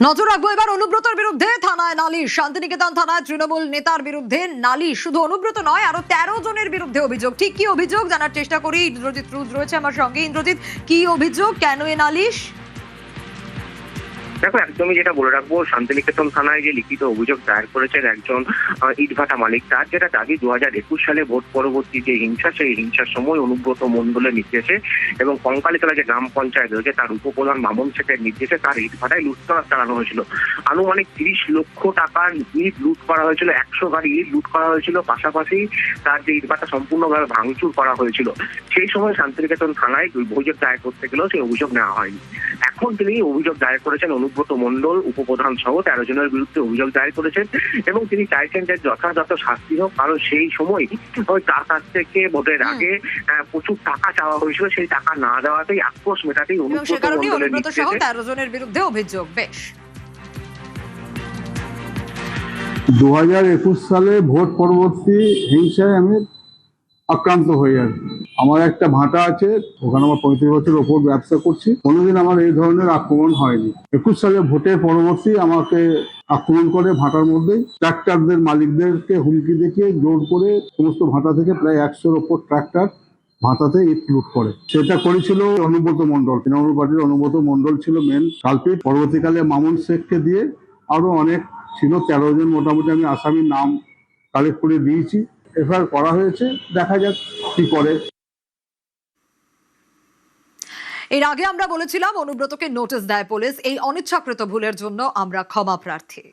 নজর রাখবো এবার অনুব্রতর বিরুদ্ধে থানায় নালিশ। শান্তিনিকেতন থানায় তৃণমূল নেতার বিরুদ্ধে নালিশ। শুধু অনুব্রত নয়, আরো 13 জনের বিরুদ্ধে অভিযোগ। ঠিক কি অভিযোগ জানার চেষ্টা করি। ইন্দ্রজিৎ রুজ রয়েছে আমার সঙ্গে। ইন্দ্রজিৎ, কি অভিযোগ, কেন এ নালিশ? দেখো, একদমই যেটা বলে রাখবো, শান্তিনিকেতন থানায় যে লিখিত অভিযোগ দায়ের করেছেন একজন ইটভাটা মালিক, তার যেটা দাবি 2021 সালে ভোট পরবর্তী যে হিংসা, সেই হিংসার সময় অনুব্রত মণ্ডলের নির্দেশে এবং কঙ্কালীতলা যে গ্রাম পঞ্চায়েত রয়েছে তার উপপ্রধান মামুন শেখের নির্দেশে তার ইটভাটায় লুটতরাজ চালানো হয়েছিল। আনুমানিক 30 লক্ষ টাকার ইট লুট করা হয়েছিল, 100 গাড়ি ইট লুট করা হয়েছিল, পাশাপাশি তার যে ইটভাটা সম্পূর্ণভাবে ভাঙচুর করা হয়েছিল। সেই সময় শান্তিনিকেতন থানায় অভিযোগ দায়ের করতে গেলেও সেই অভিযোগ নেওয়া হয়নি। এখন তিনি অভিযোগ দায়ের করেছেন, অনুব্রত মণ্ডল উপপ্রধান সহ 13 জনের বিরুদ্ধে অভিযোগ দায়ের করেছেন এবং তিনি চাইছেন যে যথাযথ শাস্তি হোক, কারণ সেই সময় ওই তার কাছ থেকে ভোটের আগে প্রচুর টাকা চাওয়া হয়েছিল, সেই টাকা না দেওয়াতেই আক্রোশ মেটাতেই অনুব্রত মণ্ডলের নির্দেশে 13 জনের বিরুদ্ধে অভিযোগ। বেশ, 2021 সালে ভোট পরবর্তী হিংসায় আমি আক্রান্ত হই। আর আমার একটা ভাটা আছে, ওখানে আমার 35 বছর ওপর ব্যবসা করছি, কোনোদিন আমার এই ধরনের আক্রমণ হয়নি। 21 সালে ভোটের পরবর্তী আমাকে আক্রমণ করে ভাটার মধ্যেই ট্রাক্টরদের মালিকদেরকে হুমকি দেখিয়ে জোর করে সমস্ত ভাটা থেকে প্রায় 100-র ওপর ট্রাক্টর ভাটাতে ইট লুট করে। সেটা করেছিল অনুব্রত মণ্ডল, তৃণমূল পার্টির অনুব্রত মণ্ডল ছিল মেন কালপিট। পরবর্তীকালে মামুন শেখকে দিয়ে আরো অনেক ছিল, 13 জন মোটামুটি আমি আসামির নাম কালেক্ট করে দিয়েছি, এফআইআর করা হয়েছে, দেখা যাক কি করে। এর আগে আমরা বলেছিলাম অনুব্রতকে নোটিশ দেয় পুলিশ। এই অনিচ্ছাকৃত ভুলের জন্য আমরা ক্ষমা প্রার্থী।